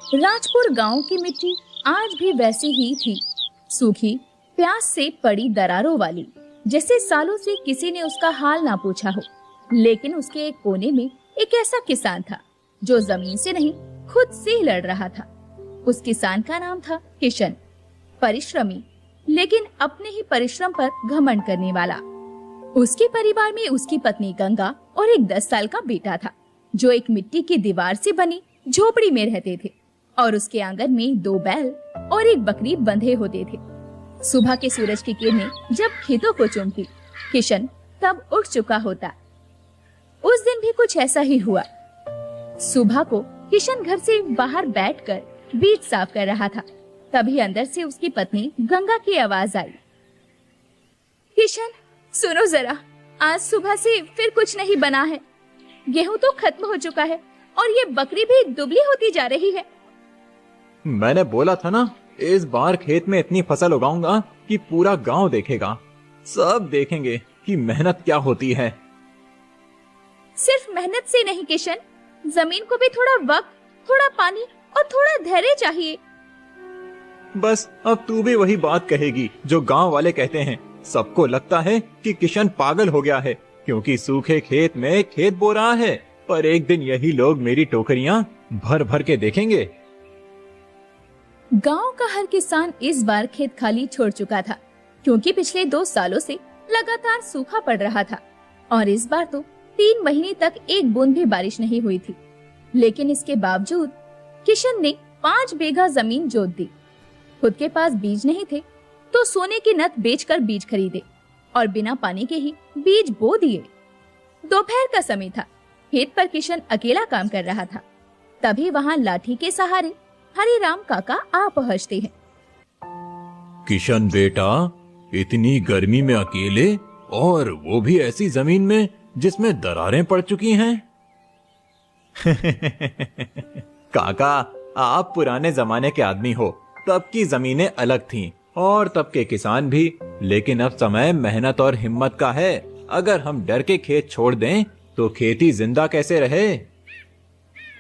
राजपुर गांव की मिट्टी आज भी वैसी ही थी, सूखी, प्यास से पड़ी दरारों वाली, जैसे सालों से किसी ने उसका हाल ना पूछा हो। लेकिन उसके एक कोने में एक ऐसा किसान था जो जमीन से नहीं, खुद से लड़ रहा था। उस किसान का नाम था किशन। परिश्रमी, लेकिन अपने ही परिश्रम पर घमंड करने वाला। उसके परिवार में उसकी पत्नी गंगा और एक 10 साल का बेटा था, जो एक मिट्टी की दीवार से बनी झोपड़ी में रहते थे और उसके आंगन में 2 बैल और एक बकरी बंधे होते थे। सुबह के सूरज की किरणें जब खेतों को चूमती, किशन तब उठ चुका होता। उस दिन भी कुछ ऐसा ही हुआ। सुबह को किशन घर से बाहर बैठकर बीज साफ कर रहा था। तभी अंदर से उसकी पत्नी गंगा की आवाज आई। किशन, सुनो जरा, आज सुबह से फिर कुछ नहीं बना है। गेहूं तो खत्म हो चुका है और ये बकरी भी दुबली होती जा रही है। मैंने बोला था ना, इस बार खेत में इतनी फसल उगाऊंगा कि पूरा गांव देखेगा। सब देखेंगे कि मेहनत क्या होती है। सिर्फ मेहनत से नहीं किशन, जमीन को भी थोड़ा वक्त, थोड़ा पानी और थोड़ा धैर्य चाहिए। बस अब तू भी वही बात कहेगी जो गांव वाले कहते हैं। सबको लगता है कि किशन पागल हो गया है क्योंकि सूखे खेत में खेत बो रहा है, पर एक दिन यही लोग मेरी टोकरियां भर भर के देखेंगे। गांव का हर किसान इस बार खेत खाली छोड़ चुका था क्योंकि पिछले 2 सालों से लगातार सूखा पड़ रहा था और इस बार तो 3 महीने तक एक बूंद भी बारिश नहीं हुई थी। लेकिन इसके बावजूद किशन ने 5 बीघा जमीन जोत दी। खुद के पास बीज नहीं थे तो सोने की नथ बेचकर बीज खरीदे और बिना पानी के ही बीज बो दिए। दोपहर का समय था। खेत पर किशन अकेला काम कर रहा था। तभी वहाँ लाठी के सहारे हरिराम काका आ पहुँचते हैं। किशन बेटा, इतनी गर्मी में अकेले, और वो भी ऐसी जमीन में जिसमें दरारें पड़ चुकी हैं। काका, आप पुराने जमाने के आदमी हो। तब की जमीनें अलग थीं और तब के किसान भी, लेकिन अब समय मेहनत और हिम्मत का है। अगर हम डर के खेत छोड़ दें तो खेती जिंदा कैसे रहे।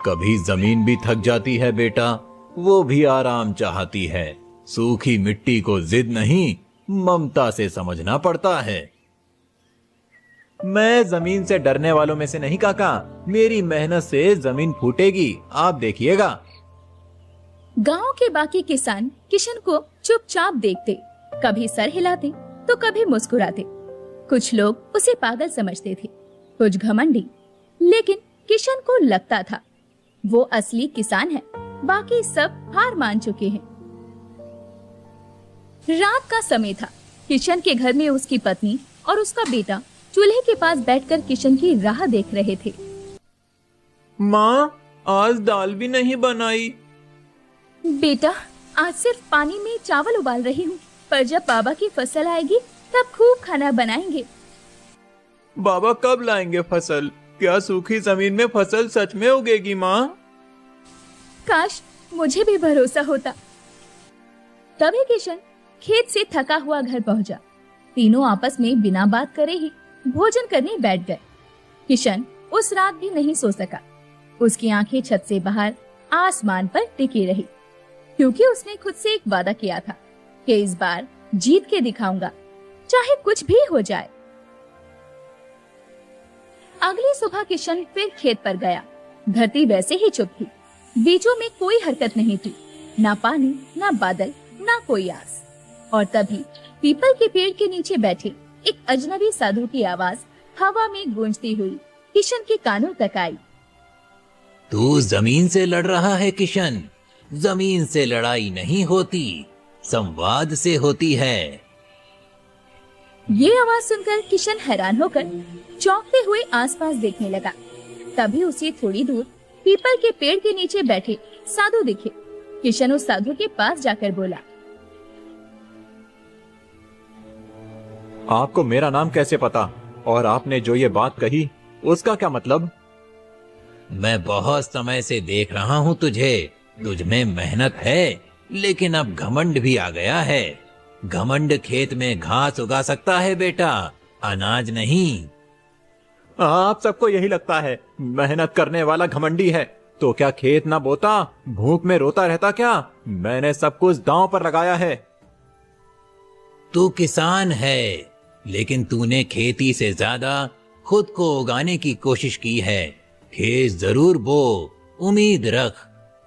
कभी जमीन भी थक जाती है बेटा, वो भी आराम चाहती है। सूखी मिट्टी को जिद नहीं, ममता से समझना पड़ता है। मैं जमीन से डरने वालों में से नहीं काका। मेरी मेहनत से जमीन फूटेगी, आप देखिएगा। गांव के बाकी किसान किशन को चुपचाप देखते, कभी सर हिलाते तो कभी मुस्कुराते। कुछ लोग उसे पागल समझते थे, कुछ घमंडी, लेकिन किशन को लगता था वो असली किसान है। बाकी सब हार मान चुके हैं। रात का समय था। किशन के घर में उसकी पत्नी और उसका बेटा चूल्हे के पास बैठकर किशन की राह देख रहे थे। माँ, आज दाल भी नहीं बनाई। बेटा, आज सिर्फ पानी में चावल उबाल रही हूँ, पर जब बाबा की फसल आएगी तब खूब खाना बनाएंगे। बाबा कब लाएंगे फसल? क्या सूखी जमीन में फसल सच में उगेगी माँ? काश मुझे भी भरोसा होता। तभी किशन खेत से थका हुआ घर पहुंचा। तीनों आपस में बिना बात करे ही भोजन करने बैठ गए। किशन उस रात भी नहीं सो सका। उसकी आंखें छत से बाहर आसमान पर टिकी रही, क्योंकि उसने खुद से एक वादा किया था कि इस बार जीत के दिखाऊंगा, चाहे कुछ भी हो जाए। अगली सुबह किशन फिर खेत पर गया। धरती वैसे ही चुप थी। बीजों में कोई हरकत नहीं थी, ना पानी, ना बादल, ना कोई आस। और तभी पीपल के पेड़ के नीचे बैठे एक अजनबी साधु की आवाज हवा में गूंजती हुई किशन के कानों तक आई। तू जमीन से लड़ रहा है किशन। जमीन से लड़ाई नहीं होती, संवाद से होती है। ये आवाज सुनकर किशन हैरान होकर चौंकते हुए आसपास देखने लगा। तभी उसे थोड़ी दूर पीपल के पेड़ के नीचे बैठे साधु दिखे। किशन उस साधु के पास जाकर बोला, आपको मेरा नाम कैसे पता? और आपने जो ये बात कही उसका क्या मतलब? मैं बहुत समय से देख रहा हूँ तुझे। तुझ में मेहनत है, लेकिन अब घमंड भी आ गया है। घमंड खेत में घास उगा सकता है बेटा, अनाज नहीं। आप सबको यही लगता है। मेहनत करने वाला घमंडी है, तो क्या खेत ना बोता, भूख में रोता रहता क्या? मैंने सब कुछ दांव पर लगाया है। तू किसान है, लेकिन तूने खेती से ज्यादा खुद को उगाने की कोशिश की है। खेत जरूर बो, उम्मीद रख,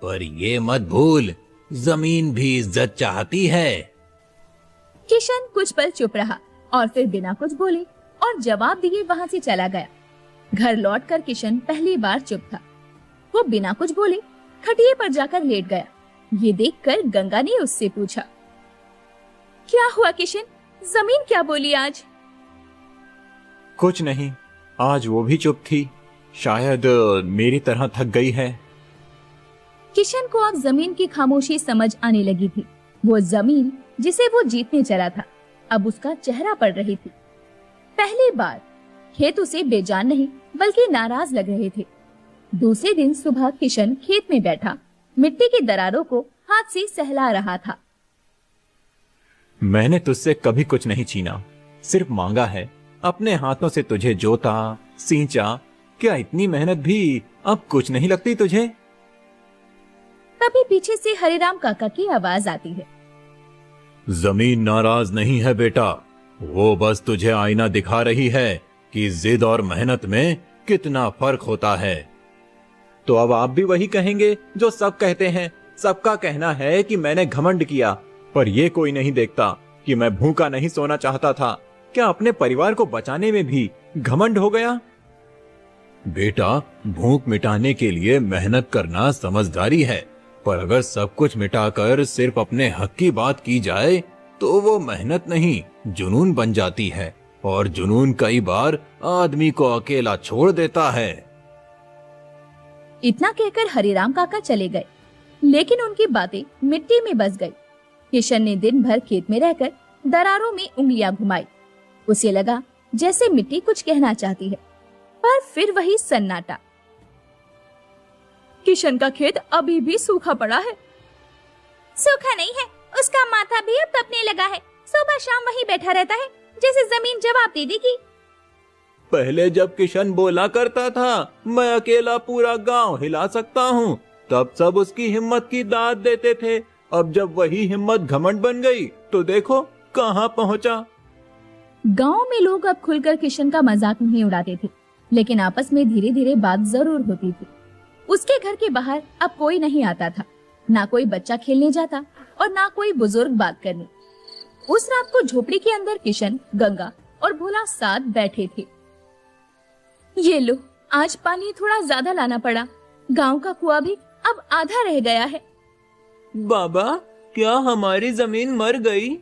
पर ये मत भूल, जमीन भी इज्जत चाहती है। किशन कुछ पल चुप रहा और फिर बिना कुछ बोले और जवाब दिए वहां से चला गया। घर लौटकर किशन पहली बार चुप था। वो बिना कुछ बोले खटिए पर जाकर लेट गया। ये देखकर गंगा ने उससे पूछा, क्या हुआ किशन, जमीन क्या बोली आज? कुछ नहीं, आज वो भी चुप थी। शायद मेरी तरह थक गई है। किशन को अब जमीन की खामोशी समझ आने लगी थी। वो जमीन जिसे वो जीतने चला था, अब उसका चेहरा पड़ रही थी। पहली बार खेत उसे बेजान नहीं बल्कि नाराज लग रहे थे। दूसरे दिन सुबह किशन खेत में बैठा मिट्टी की दरारों को हाथ से सहला रहा था। मैंने तुझसे कभी कुछ नहीं छीना, सिर्फ मांगा है। अपने हाथों से तुझे जोता, सींचा। क्या इतनी मेहनत भी अब कुछ नहीं लगती तुझे? तभी पीछे से हरिराम काका की आवाज आती है। जमीन नाराज नहीं है बेटा, वो बस तुझे आईना दिखा रही है कि जिद और मेहनत में कितना फर्क होता है। तो अब आप भी वही कहेंगे जो सब कहते हैं। सबका कहना है कि मैंने घमंड किया, पर ये कोई नहीं देखता कि मैं भूखा नहीं सोना चाहता था। क्या अपने परिवार को बचाने में भी घमंड हो गया? बेटा, भूख मिटाने के लिए मेहनत करना समझदारी है, पर अगर सब कुछ मिटाकर सिर्फ अपने हक की बात की जाए तो वो मेहनत नहीं, जुनून बन जाती है। और जुनून कई बार आदमी को अकेला छोड़ देता है। इतना कहकर हरिराम काका चले गए, लेकिन उनकी बातें मिट्टी में बस गई। किशन ने दिन भर खेत में रहकर दरारों में उंगलियां घुमाई। उसे लगा जैसे मिट्टी कुछ कहना चाहती है, पर फिर वही सन्नाटा। किशन का खेत अभी भी सूखा पड़ा है। सूखा नहीं है, उसका माथा भी अब तपने लगा है। सुबह शाम वहीं बैठा रहता है, जैसे जमीन जवाब दे देगी। पहले जब किशन बोला करता था मैं अकेला पूरा गांव हिला सकता हूँ, तब सब उसकी हिम्मत की दाद देते थे। अब जब वही हिम्मत घमंड बन गई तो देखो कहाँ पहुँचा। गांव में लोग अब खुलकर किशन का मजाक नहीं उड़ाते थे, लेकिन आपस में धीरे धीरे बात जरूर होती थी। उसके घर के बाहर अब कोई नहीं आता था, ना कोई बच्चा खेलने जाता और ना कोई बुजुर्ग बात करने। उस रात को झोपड़ी के अंदर किशन, गंगा और भोला साथ बैठे थे। ये लो, आज पानी थोड़ा ज्यादा लाना पड़ा। गांव का कुआं भी अब आधा रह गया है। बाबा, क्या हमारी जमीन मर गई?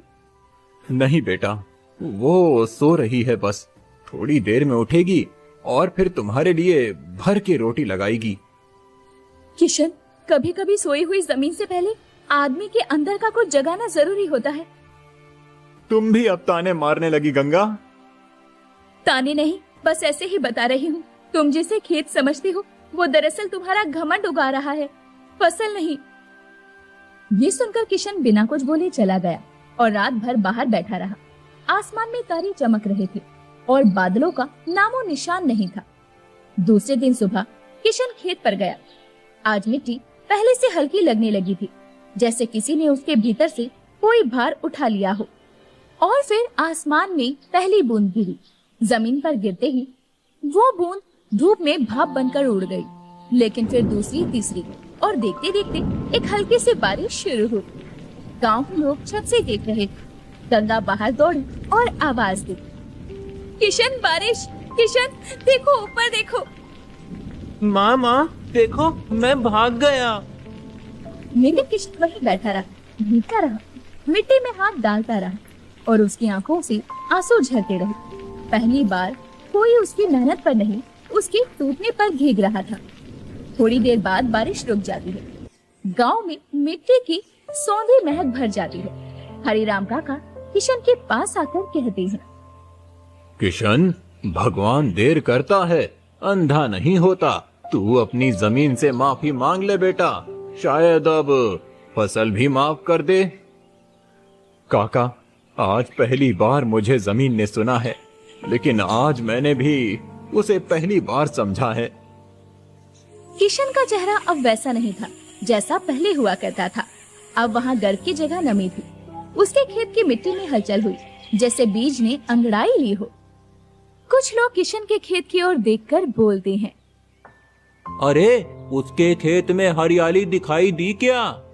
नहीं बेटा, वो सो रही है, बस थोड़ी देर में उठेगी और फिर तुम्हारे लिए भर के रोटी लगाएगी। किशन, कभी कभी सोई हुई जमीन से पहले आदमी के अंदर का कुछ जगाना जरूरी होता है। तुम भी अब ताने मारने लगी गंगा? ताने नहीं, बस ऐसे ही बता रही हूँ। तुम जिसे खेत समझती हो, वो दरअसल तुम्हारा घमंड उगा रहा है, फसल नहीं। ये सुनकर किशन बिना कुछ बोले चला गया और रात भर बाहर बैठा रहा। आसमान में तारे चमक रहे थे और बादलों का नामो निशान नहीं था। दूसरे दिन सुबह किशन खेत पर गया। आज मिट्टी पहले से हल्की लगने लगी थी, जैसे किसी ने उसके भीतर से कोई भार उठा लिया हो। और फिर आसमान में पहली बूंद गिरी। जमीन पर गिरते ही वो बूंद धूप में भाप बनकर उड़ गई, लेकिन फिर दूसरी, तीसरी और देखते देखते एक हल्की सी बारिश शुरू हुई। गांव के लोग छत से देख रहे थे। गंगा बाहर दौड़ी और आवाज दी, किशन, बारिश! किशन, देखो ऊपर देखो। माँ माँ देखो, मैं भाग गया। लेकिन किशन वहीं बैठा रहा, भीगता रहा, मिट्टी में हाथ डालता रहा और उसकी आंखों से आंसू झरते रहे। पहली बार कोई उसकी मेहनत पर नहीं, उसके टूटने पर भीग रहा था। थोड़ी देर बाद बारिश रुक जाती है। गांव में मिट्टी की सौंधी महक भर जाती है। हरिराम काका किशन के पास आकर कहते हैं, किशन, भगवान देर करता है, अंधा नहीं होता। तू अपनी जमीन से माफी मांग ले बेटा, शायद अब फसल भी माफ कर दे। काका, आज पहली बार मुझे जमीन ने सुना है, लेकिन आज मैंने भी उसे पहली बार समझा है। किशन का चेहरा अब वैसा नहीं था जैसा पहले हुआ करता था। अब वहाँ गर्व की जगह नमी थी। उसके खेत की मिट्टी में हलचल हुई, जैसे बीज ने अंगड़ाई ली हो। कुछ लोग किशन के खेत की ओर देखकर बोलते हैं, अरे उसके खेत में हरियाली दिखाई दी क्या?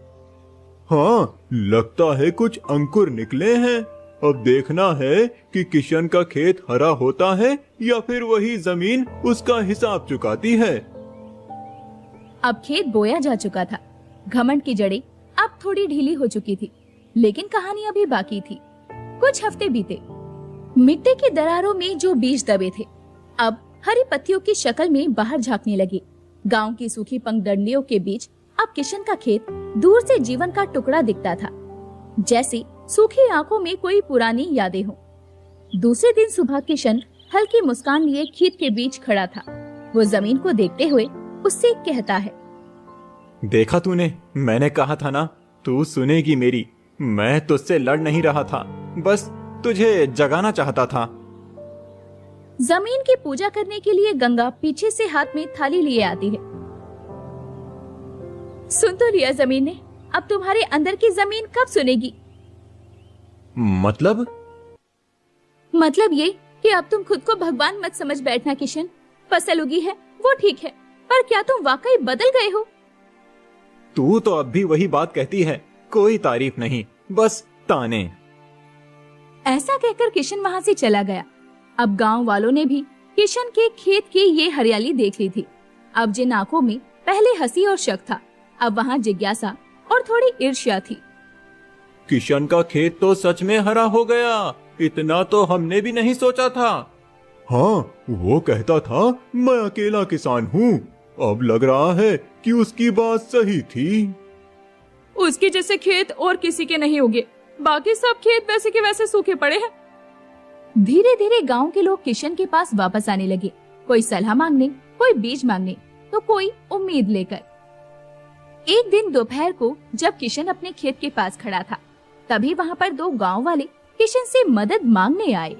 हाँ, लगता है कुछ अंकुर निकले हैं। अब देखना है कि किशन का खेत हरा होता है या फिर वही जमीन उसका हिसाब चुकाती है। अब खेत बोया जा चुका था। घमंड की जड़ें अब थोड़ी ढीली हो चुकी थी, लेकिन कहानी अभी बाकी थी। कुछ हफ्ते बीते। मिट्टी की दरारों में जो बीज दबे थे अब हरी पत्तियों की शक्ल में बाहर झांकने लगे। गांव की सूखी पंगडंडियों के बीच अब किशन का खेत दूर से जीवन का टुकड़ा दिखता था, जैसे सूखी आंखों में कोई पुरानी यादें हो। दूसरे दिन सुबह किशन हल्की मुस्कान लिए खेत के बीच खड़ा था। वो जमीन को देखते हुए उससे कहता है, देखा तूने, मैंने कहा था ना, तू सुनेगी मेरी। मैं तुझसे लड़ नहीं रहा था, बस तुझे जगाना चाहता था। जमीन की पूजा करने के लिए गंगा पीछे से हाथ में थाली लिए आती है। सुन तो लिया जमीन ने, अब तुम्हारे अंदर की जमीन कब सुनेगी? मतलब ये कि अब तुम खुद को भगवान मत समझ बैठना किशन। फसल उगी है वो ठीक है, पर क्या तुम वाकई बदल गए हो? तू तो अब भी वही बात कहती है, कोई तारीफ नहीं, बस ताने। ऐसा कहकर किशन वहाँ से चला गया। अब गांव वालों ने भी किशन के खेत की ये हरियाली देख ली थी। अब जिन आंखों में पहले हंसी और शक था, अब वहाँ जिज्ञासा और थोड़ी ईर्ष्या थी। किशन का खेत तो सच में हरा हो गया, इतना तो हमने भी नहीं सोचा था। हाँ, वो कहता था मैं अकेला किसान हूँ। अब लग रहा है कि उसकी बात सही थी। उसके जैसे खेत और किसी के नहीं होंगे, बाकी सब खेत वैसे के वैसे सूखे पड़े हैं। धीरे धीरे गांव के लोग किशन के पास वापस आने लगे, कोई सलाह मांगने, कोई बीज मांगने, तो कोई उम्मीद लेकर। एक दिन दोपहर को जब किशन अपने खेत के पास खड़ा था, तभी वहाँ पर दो गांव वाले किशन से मदद मांगने आए।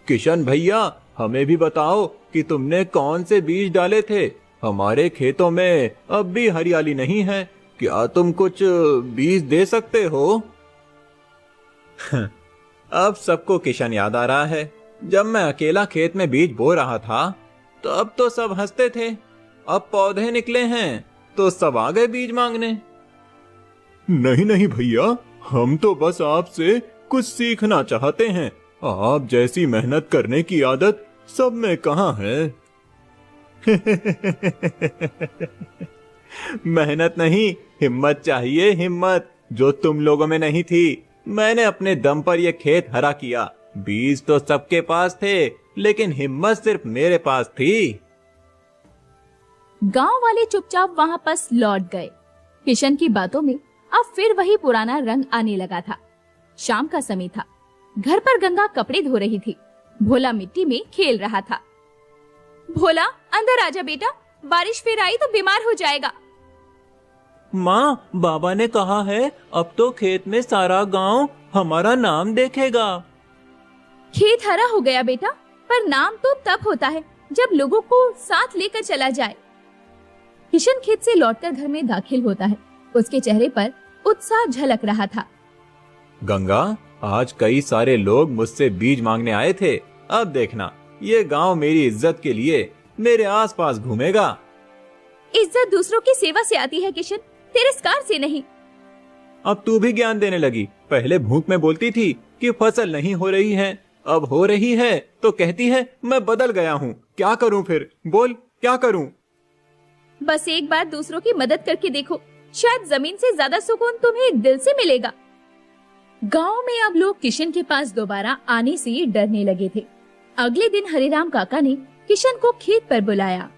किशन भैया, हमें भी बताओ कि तुमने कौन से बीज डाले थे? हमारे खेतों में अब भी हरियाली नहीं है, क्या तुम कुछ बीज दे सकते हो? अब सबको किशन याद आ रहा है। जब मैं अकेला खेत में बीज बो रहा था, तो अब तो सब हंसते थे। अब पौधे निकले हैं तो सब आ गए बीज मांगने। नहीं नहीं भैया, हम तो बस आपसे कुछ सीखना चाहते हैं। आप जैसी मेहनत करने की आदत सब में कहाँ है? मेहनत नहीं, हिम्मत चाहिए, हिम्मत जो तुम लोगों में नहीं थी। मैंने अपने दम पर यह खेत हरा किया। बीज तो सबके पास थे, लेकिन हिम्मत सिर्फ मेरे पास थी। गांव वाले चुपचाप वहाँ पास लौट गए। किशन की बातों में अब फिर वही पुराना रंग आने लगा था। शाम का समय था। घर पर गंगा कपड़े धो रही थी। भोला मिट्टी में खेल रहा था। भोला, अंदर आजा बेटा, बारिश फिर आई तो बीमार हो जाएगा। माँ, बाबा ने कहा है अब तो खेत में सारा गांव हमारा नाम देखेगा। खेत हरा हो गया बेटा, पर नाम तो तब होता है जब लोगों को साथ लेकर चला जाए। किशन खेत से लौटकर घर में दाखिल होता है। उसके चेहरे पर उत्साह झलक रहा था। गंगा, आज कई सारे लोग मुझसे बीज मांगने आए थे। अब देखना, ये गांव मेरी इज्जत के लिए मेरे आसपास घूमेगा। इज्जत दूसरों की सेवा से आती है किशन, तिरस्कार से नहीं। अब तू भी ज्ञान देने लगी। पहले भूख में बोलती थी कि फसल नहीं हो रही है, अब हो रही है तो कहती है मैं बदल गया हूँ। क्या करूँ फिर? बोल, क्या करूँ? बस एक बार दूसरों की मदद करके देखो, शायद जमीन से ज्यादा सुकून तुम्हें दिल से मिलेगा। गांव में अब लोग किशन के पास दोबारा आने से डरने लगे थे। अगले दिन हरिराम काका ने किशन को खेत पर बुलाया।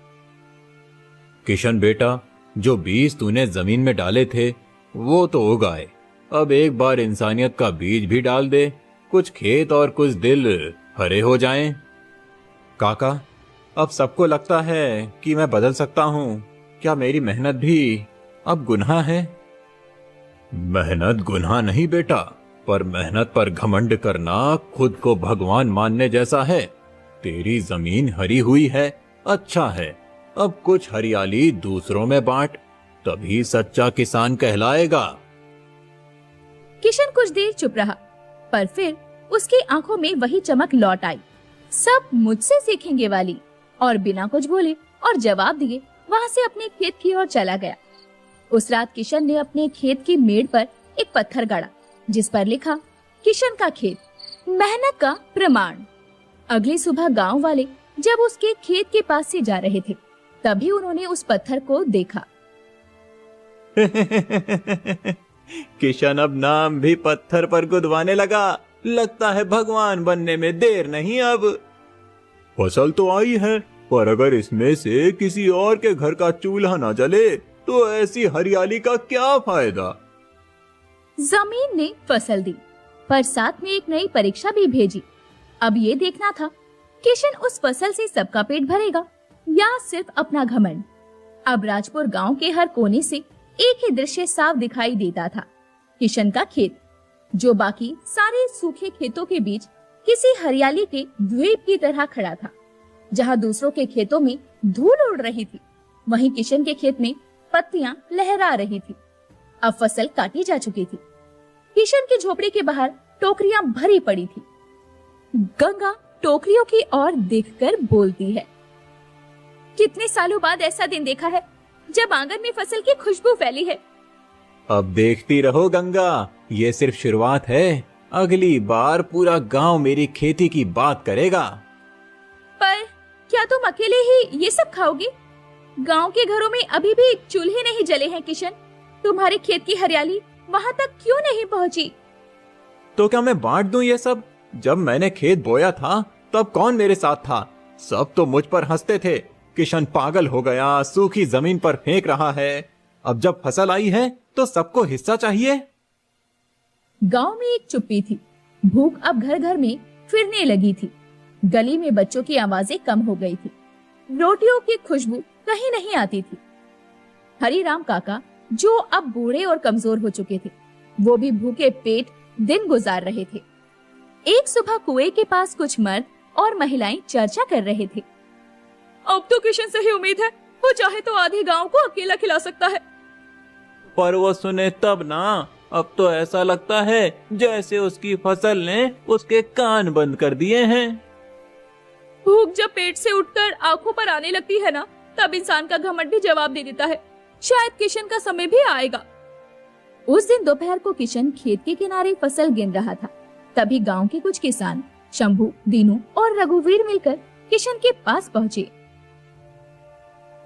किशन बेटा, जो बीज तूने जमीन में डाले थे वो तो उगाए। अब एक बार इंसानियत का बीज भी डाल दे, कुछ खेत और कुछ दिल हरे हो जाएं। काका, अब सबको लगता है कि मैं बदल सकता हूँ। क्या मेरी मेहनत भी अब गुनाह है? मेहनत गुनाह नहीं बेटा, पर मेहनत पर घमंड करना खुद को भगवान मानने जैसा है। तेरी जमीन हरी हुई है, अच्छा है, अब कुछ हरियाली दूसरों में बांट, तभी सच्चा किसान कहलाएगा। किशन कुछ देर चुप रहा, पर फिर उसकी आंखों में वही चमक लौट आई, सब मुझसे सीखेंगे वाली, और बिना कुछ बोले और जवाब दिए वहां से अपने खेत की ओर चला गया। उस रात किशन ने अपने खेत की मेड़ पर एक पत्थर गाड़ा, जिस पर लिखा किशन का खेत, मेहनत का प्रमाण। अगली सुबह गांव वाले जब उसके खेत के पास से जा रहे थे, तभी उन्होंने उस पत्थर को देखा। किशन अब नाम भी पत्थर पर गुदवाने लगा, लगता है भगवान बनने में देर नहीं अब। फसल तो आई है, पर अगर इसमें से किसी और के घर का चूल्हा ना जले तो ऐसी हरियाली का क्या फायदा। जमीन ने फसल दी, पर साथ में एक नई परीक्षा भी भेजी। अब ये देखना था किशन उस फसल से सबका पेट भरेगा या सिर्फ अपना घमंड। अब राजपुर गांव के हर कोने से एक ही दृश्य साफ दिखाई देता था, किशन का खेत, जो बाकी सारे सूखे खेतों के बीच किसी हरियाली के द्वीप की तरह खड़ा था। जहां दूसरों के खेतों में धूल उड़ रही थी, वहीं किशन के खेत में पत्तियां लहरा रही थी। अब फसल काटी जा चुकी थी। किशन की झोपड़ी के बाहर टोकरियां भरी पड़ी थी। गंगा टोकरियों की ओर देखकर बोलती है, कितने सालों बाद ऐसा दिन देखा है जब आंगन में फसल की खुशबू फैली है। अब देखती रहो गंगा, ये सिर्फ शुरुआत है। अगली बार पूरा गांव मेरी खेती की बात करेगा। पर क्या तुम अकेले ही ये सब खाओगे? गांव के घरों में अभी भी चूल्हे नहीं जले हैं किशन। तुम्हारे खेत की हरियाली वहां तक क्यों नहीं पहुंची? तो क्या मैं बांट दूं ये सब? जब मैंने खेत बोया था तब कौन मेरे साथ था? सब तो मुझ पर हंसते थे, किशन पागल हो गया, सूखी जमीन पर फेंक रहा है। अब जब फसल आई है तो सबको हिस्सा चाहिए। गांव में एक चुप्पी थी। भूख अब घर घर में फिरने लगी थी। गली में बच्चों की आवाजें कम हो गई थी। रोटियों की खुशबू कहीं नहीं आती थी। हरिराम काका, जो अब बूढ़े और कमजोर हो चुके थे, वो भी भूखे पेट दिन गुजार रहे थे। एक सुबह कुएं के पास कुछ मर्द और महिलाएं चर्चा कर रहे थे। अब तो किशन से ही उम्मीद है, वो चाहे तो आधे गांव को अकेला खिला सकता है। पर वो सुने तब ना, अब तो ऐसा लगता है जैसे उसकी फसल ने उसके कान बंद कर दिए हैं। भूख जब पेट से उठकर आंखों पर आने लगती है ना, तब इंसान का घमंड भी जवाब दे देता है। शायद किशन का समय भी आएगा। उस दिन दोपहर को किशन खेत के किनारे फसल गिन रहा था। तभी गांव के कुछ किसान शंभू, दीनू और रघुवीर मिलकर किशन के पास पहुँचे।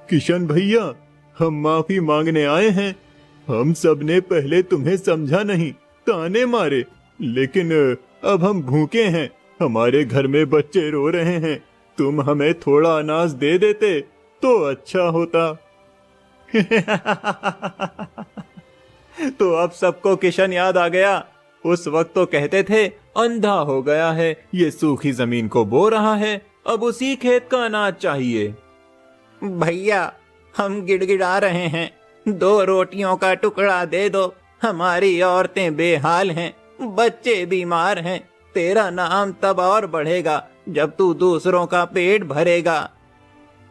किशन भैया, हम माफी मांगने आए हैं। हम सब ने पहले तुम्हें समझा नहीं, ताने मारे, लेकिन अब हम भूखे हैं, हमारे घर में बच्चे रो रहे हैं। तुम हमें थोड़ा अनाज दे देते तो अच्छा होता। तो अब सबको किशन याद आ गया। उस वक्त तो कहते थे अंधा हो गया है, ये सूखी जमीन को बो रहा है, अब उसी खेत का अनाज चाहिए। भैया, हम गिड़गिड़ा रहे हैं, 2 रोटियों का टुकड़ा दे दो। हमारी औरतें बेहाल हैं, बच्चे बीमार हैं। तेरा नाम तब और बढ़ेगा जब तू दूसरों का पेट भरेगा।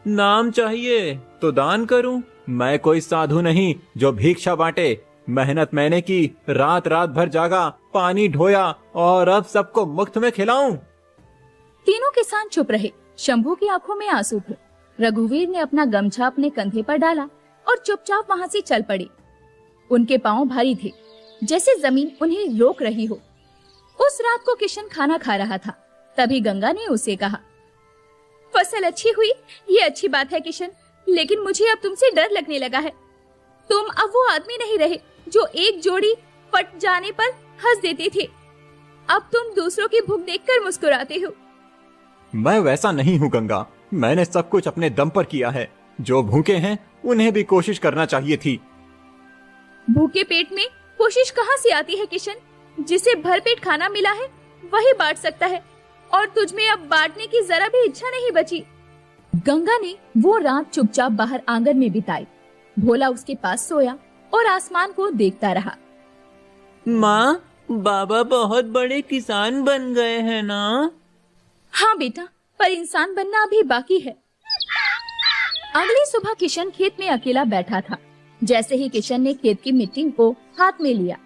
नाम चाहिए तो दान करूं? मैं कोई साधु नहीं जो भिक्षा बांटे। मेहनत मैंने की, रात रात भर जागा, पानी ढोया और अब सबको मुफ्त में खिलाऊं। तीनों किसान चुप रहे। शंभू की आंखों में आंसू थे। रघुवीर ने अपना गमछा अपने कंधे पर डाला और चुपचाप वहां से चल पड़े। उनके पांव भारी थे, जैसे जमीन उन्हें रोक रही हो। उस रात को किशन खाना खा रहा था। तभी गंगा ने उसे कहा, फसल अच्छी हुई, ये अच्छी बात है किशन, लेकिन मुझे अब तुमसे डर लगने लगा है। तुम अब वो आदमी नहीं रहे जो एक जोड़ी फट जाने पर हंस देते थे। अब तुम दूसरों की भूख देखकर मुस्कुराते हो। मैं वैसा नहीं हूँ गंगा, मैंने सब कुछ अपने दम पर किया है। जो भूखे हैं उन्हें भी कोशिश करना चाहिए थी। भूखे पेट में कोशिश कहाँ से आती है किशन? जिसे भरपेट खाना मिला है वही बांट सकता है, और तुझमें अब बांटने की जरा भी इच्छा नहीं बची। गंगा ने वो रात चुपचाप बाहर आंगन में बिताई। भोला उसके पास सोया और आसमान को देखता रहा। माँ, बाबा बहुत बड़े किसान बन गए हैं ना? हाँ बेटा, पर इंसान बनना अभी बाकी है। अगली सुबह किशन खेत में अकेला बैठा था। जैसे ही किशन ने खेत की मिट्टी को हाथ में लिया,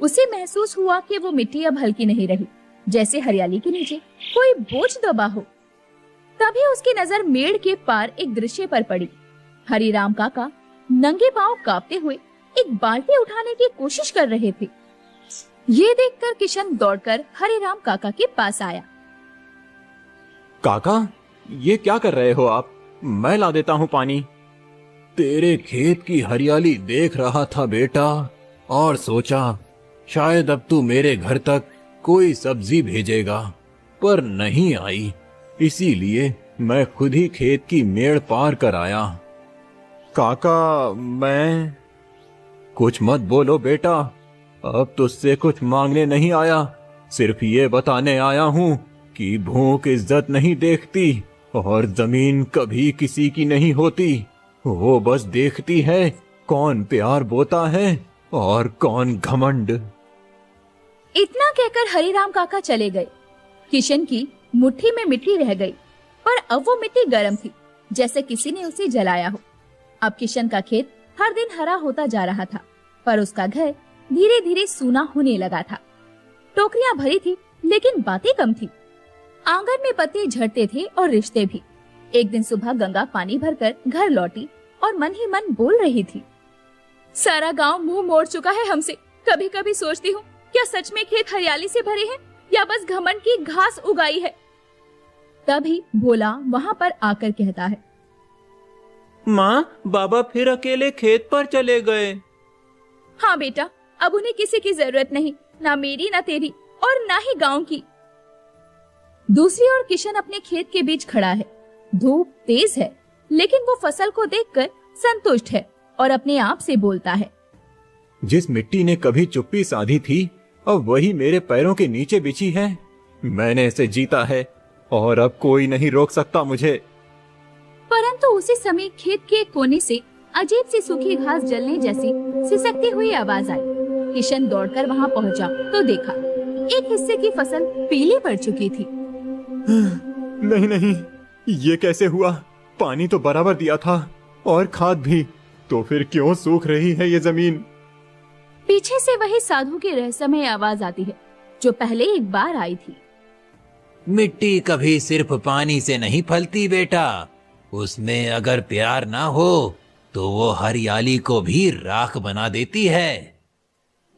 उसे महसूस हुआ कि वो मिट्टी अब हल्की नहीं रही, जैसे हरियाली के नीचे कोई बोझ दबा हो। तभी उसकी नजर मेड़ के पार एक दृश्य पर पड़ी। हरिराम काका नंगे पांव कांपते हुए एक बाल्टी उठाने की कोशिश कर रहे थे। ये देखकर किशन दौड़कर हरिराम काका के पास आया। काका, ये क्या कर रहे हो आप? मैं ला देता हूँ पानी। तेरे खेत की हरियाली देख रहा था बेटा, और सोचा शायद अब तू मेरे घर तक कोई सब्जी भेजेगा, पर नहीं आई। इसीलिए मैं खुद ही खेत की मेड़ पार कर आया। काका, मैं... कुछ मत बोलो बेटा, अब तुझसे कुछ मांगने नहीं आया, सिर्फ ये बताने आया हूँ कि भूख इज्जत नहीं देखती और जमीन कभी किसी की नहीं होती। वो बस देखती है कौन प्यार बोता है और कौन घमंड। इतना कहकर हरिराम काका चले गए। किशन की मुट्ठी में मिट्टी रह गई, पर अब वो मिट्टी गर्म थी, जैसे किसी ने उसे जलाया हो। अब किशन का खेत हर दिन हरा होता जा रहा था, पर उसका घर धीरे धीरे सूना होने लगा था। टोकरियां भरी थी, लेकिन बातें कम थी। आंगन में पत्ते झड़ते थे और रिश्ते भी। एक दिन सुबह गंगा पानी भरकर घर लौटी और मन ही मन बोल रही थी, सारा गांव मुंह मोड़ चुका है हमसे। कभी कभी सोचती हूँ, क्या सच में खेत हरियाली से भरे हैं या बस घमंड की घास उगाई है। तभी भोला वहाँ पर आकर कहता है, माँ, बाबा फिर अकेले खेत पर चले गए। हाँ बेटा, अब उन्हें किसी की जरूरत नहीं, ना मेरी ना तेरी और ना ही गांव की। दूसरी ओर किशन अपने खेत के बीच खड़ा है। धूप तेज है, लेकिन वो फसल को देखकर संतुष्ट है और अपने आप से बोलता है, जिस मिट्टी ने कभी चुप्पी साधी थी, अब वही मेरे पैरों के नीचे बिछी है। मैंने इसे जीता है और अब कोई नहीं रोक सकता मुझे। परंतु उसी समय खेत के कोने से अजीब सी सूखी घास जलने जैसी सिसकती हुई आवाज आई। किशन दौड़कर वहां पहुंचा तो देखा एक हिस्से की फसल पीली पड़ चुकी थी। नहीं नहीं, ये कैसे हुआ? पानी तो बराबर दिया था और खाद भी, तो फिर क्यों सूख रही है ये जमीन? पीछे से वही साधु की रहस्यमय आवाज आती है, जो पहले एक बार आई थी। मिट्टी कभी सिर्फ पानी से नहीं फलती बेटा, उसमें अगर प्यार ना हो तो वो हरियाली को भी राख बना देती है।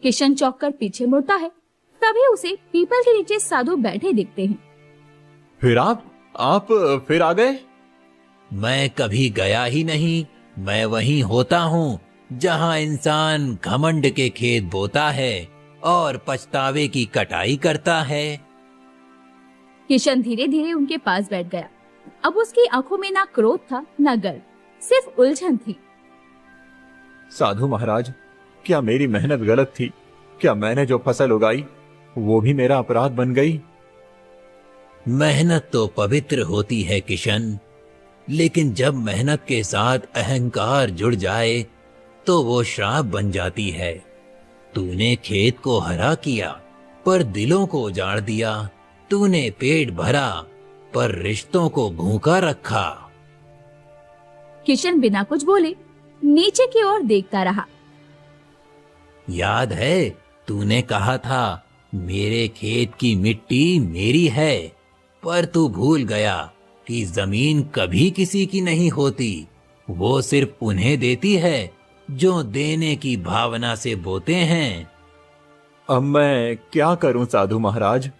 किशन चौंक कर पीछे मुड़ता है, तभी उसे पीपल के नीचे साधु बैठे दिखते हैं। फिर आप फिर आ गए? मैं कभी गया ही नहीं, मैं वहीं होता हूँ जहाँ इंसान घमंड के खेत बोता है और पछतावे की कटाई करता है। किशन धीरे धीरे उनके पास बैठ गया। अब उसकी आंखों में ना क्रोध था ना गर्व, सिर्फ उलझन थी। साधु महाराज, क्या मेरी मेहनत गलत थी? क्या मैंने जो फसल उगाई वो भी मेरा अपराध बन गई? मेहनत तो पवित्र होती है किशन, लेकिन जब मेहनत के साथ अहंकार जुड़ जाए तो वो श्राप बन जाती है। तूने खेत को हरा किया पर दिलों को उजाड़ दिया, तूने पेट भरा पर रिश्तों को भूखा रखा। किशन बिना कुछ बोले नीचे की ओर देखता रहा। याद है तूने कहा था मेरे खेत की मिट्टी मेरी है, पर तू भूल गया कि जमीन कभी किसी की नहीं होती, वो सिर्फ उन्हें देती है जो देने की भावना से बोते हैं। अब मैं क्या करूं साधु महाराज?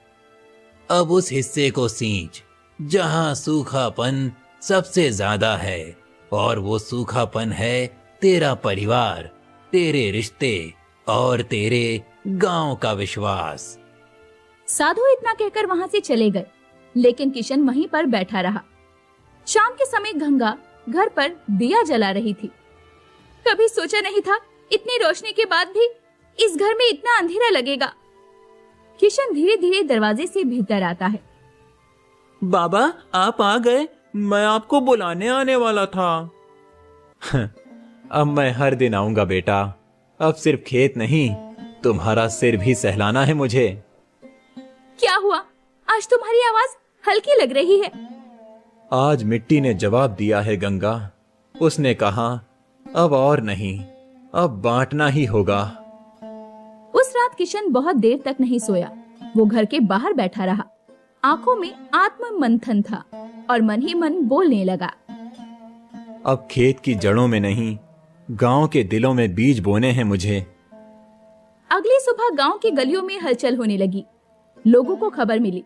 अब उस हिस्से को सींच जहां सूखापन सबसे ज्यादा है, और वो सूखापन है तेरा परिवार, तेरे रिश्ते और तेरे गांव का विश्वास। साधु इतना कहकर वहां से चले गए, लेकिन किशन वहीं पर बैठा रहा। शाम के समय गंगा घर पर दिया जला रही थी। कभी सोचा नहीं था इतनी रोशनी के बाद भी इस घर में इतना अंधेरा लगेगा। किशन धीरे धीरे दरवाजे से भीतर आता है। बाबा, आप आ गए, मैं आपको बुलाने आने वाला था। अब मैं हर दिन आऊंगा बेटा। अब सिर्फ खेत नहीं, तुम्हारा सिर भी सहलाना है मुझे। क्या हुआ? आज तुम्हारी आवाज हल्की लग रही है। आज मिट्टी ने जवाब दिया है गंगा। उसने कहा, अब और नहीं, अब बांटना ही होगा। उस रात किशन बहुत देर तक नहीं सोया। वो घर के बाहर बैठा रहा। आंखों में आत्म मंथन था और मन ही मन बोलने लगा, अब खेत की जड़ों में नहीं, गांव के दिलों में बीज बोने हैं मुझे। अगली सुबह गांव की गलियों में हलचल होने लगी। लोगों को खबर मिली,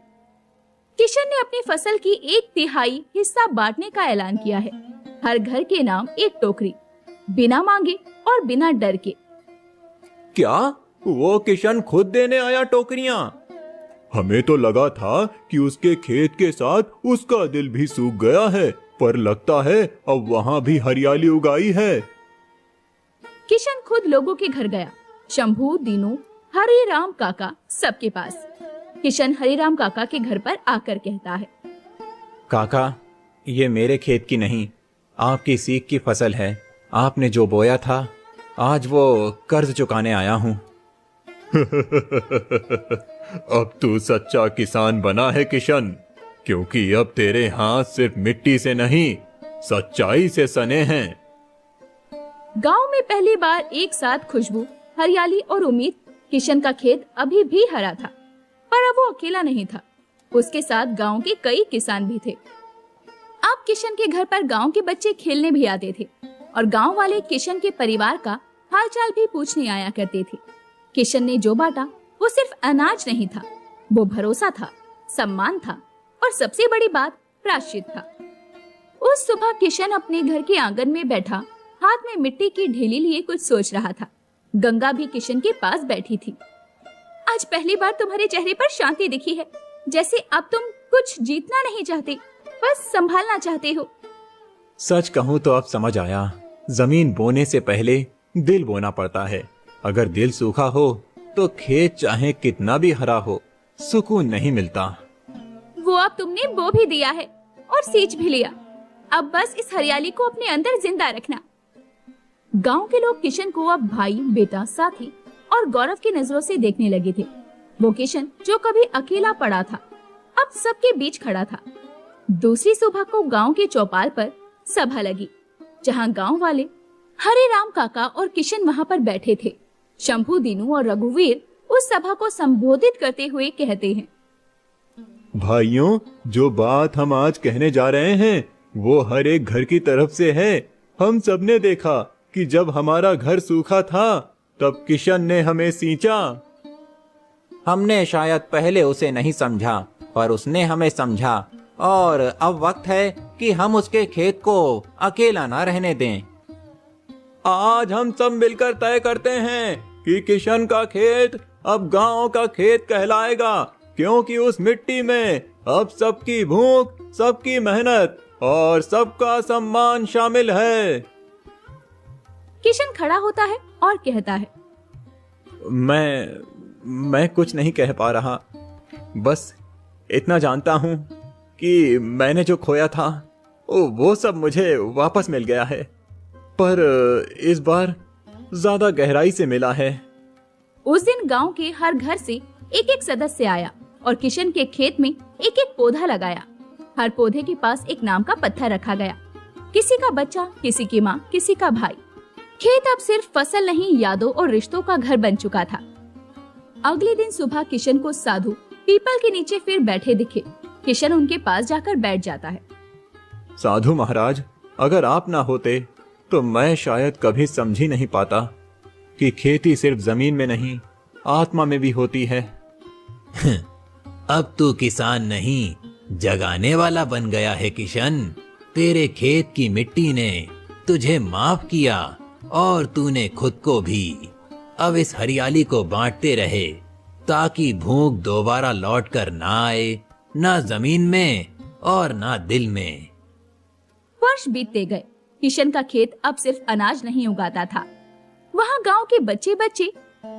किशन ने अपनी फसल की 1/3 हिस्सा बांटने का ऐलान किया है। हर घर के नाम एक टोकरी, बिना मांगे और बिना डर के। क्या वो किशन खुद देने आया टोकरियां? हमें तो लगा था कि उसके खेत के साथ उसका दिल भी सूख गया है, पर लगता है अब वहाँ भी हरियाली उगाई है। किशन खुद लोगों के घर गया। शंभू, दीनू, हरिराम काका सबके पास। किशन हरिराम काका के घर पर आकर कहता है, काका, ये मेरे खेत की नहीं, आपकी सीख की फसल है। आपने जो बोया था, आज वो कर्ज चुकाने आया हूँ। अब तू सच्चा किसान बना है किशन, क्योंकि अब तेरे हाथ सिर्फ मिट्टी से नहीं, सच्चाई से सने हैं। गांव में पहली बार एक साथ खुशबू, हरियाली और उम्मीद। किशन का खेत अभी भी हरा था, पर अब वो अकेला नहीं था। उसके साथ गांव के कई किसान भी थे। अब किशन के घर पर गांव के बच्चे खेलने भी आते थे और गांव वाले किशन के परिवार का हालचाल भी पूछने आया करते थे। किशन ने जो बांटा वो सिर्फ अनाज नहीं था, वो भरोसा था, सम्मान था और सबसे बड़ी बात प्रायश्चित था। उस सुबह किशन अपने घर के आंगन में बैठा, हाथ में मिट्टी की ढेली लिए कुछ सोच रहा था। गंगा भी किशन के पास बैठी थी। आज पहली बार तुम्हारे चेहरे पर शांति दिखी है, जैसे अब तुम कुछ जीतना नहीं चाहते, बस संभालना चाहते हो। सच कहूँ तो अब समझ आया, जमीन बोने से पहले दिल बोना पड़ता है। अगर दिल सूखा हो तो खेत चाहे कितना भी हरा हो, सुकून नहीं मिलता। वो अब तुमने बो भी दिया है और सींच भी लिया। अब बस इस हरियाली को अपने अंदर जिंदा रखना। गांव के लोग किशन को अब भाई, बेटा, साथी और गौरव की नजरों से देखने लगे थे। वो किशन जो कभी अकेला पड़ा था, अब सबके बीच खड़ा था। दूसरी सुबह को गांव के चौपाल पर सभा लगी, जहां गांव वाले, हरिराम काका और किशन वहां पर बैठे थे। शंभू, दीनू और रघुवीर उस सभा को संबोधित करते हुए कहते हैं, भाइयों, जो बात हम आज कहने जा रहे हैं वो हर एक घर की तरफ से है। हम सबने देखा कि जब हमारा घर सूखा था तब किशन ने हमें सींचा। हमने शायद पहले उसे नहीं समझा, पर उसने हमें समझा, और अब वक्त है कि हम उसके खेत को अकेला ना रहने दें। आज हम सब मिलकर तय करते हैं कि किशन का खेत अब गांव का खेत कहलाएगा, क्योंकि उस मिट्टी में अब सबकी भूख, सबकी मेहनत और सबका सम्मान शामिल है। किशन खड़ा होता है और कहता है, मैं कुछ नहीं कह पा रहा। बस इतना जानता हूँ कि मैंने जो खोया था वो सब मुझे वापस मिल गया है, पर इस बार ज्यादा गहराई से मिला है। उस दिन गांव के हर घर से एक एक सदस्य आया और किशन के खेत में एक एक पौधा लगाया। हर पौधे के पास एक नाम का पत्थर रखा गया, किसी का बच्चा, किसी की माँ, किसी का भाई। खेत अब सिर्फ फसल नहीं, यादों और रिश्तों का घर बन चुका था। अगले दिन सुबह किशन को साधु पीपल के नीचे फिर बैठे दिखे। किशन उनके पास जाकर बैठ जाता है। साधु महाराज, अगर आप ना होते तो मैं शायद कभी समझ ही नहीं पाता कि खेती सिर्फ जमीन में नहीं, आत्मा में भी होती है। अब तू किसान नहीं, जगाने वाला बन गया है किशन। तेरे खेत की मिट्टी ने तुझे माफ किया और तूने खुद को भी। अब इस हरियाली को बांटते रहे ताकि भूख दोबारा लौट कर ना आए, ना जमीन में और ना दिल में। वर्ष बीतते गए। किशन का खेत अब सिर्फ अनाज नहीं उगाता था, वहाँ गांव के बच्चे बच्चे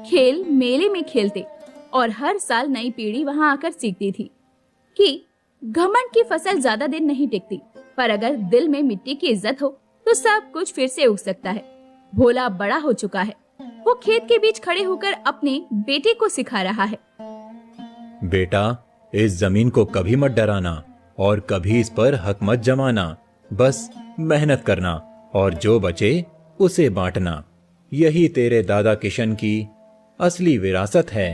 खेल मेले में खेलते और हर साल नई पीढ़ी वहाँ आकर सीखती थी कि घमंड की फसल ज्यादा दिन नहीं टिकती, पर अगर दिल में मिट्टी की इज्जत हो तो सब कुछ फिर से उग सकता है। भोला बड़ा हो चुका है, वो खेत के बीच खड़े होकर अपने बेटे को सिखा रहा है। बेटा, इस जमीन को कभी मत डराना और कभी इस पर हक मत जमाना। बस मेहनत करना और जो बचे उसे बांटना। यही तेरे दादा किशन की असली विरासत है।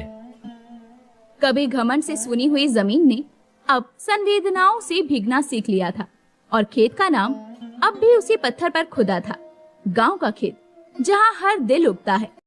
कभी घमंड से सुनी हुई जमीन ने अब संवेदनाओं से भीगना सीख लिया था और खेत का नाम अब भी उसी पत्थर पर खुदा था, गांव का खेत, जहां हर दिल उगता है।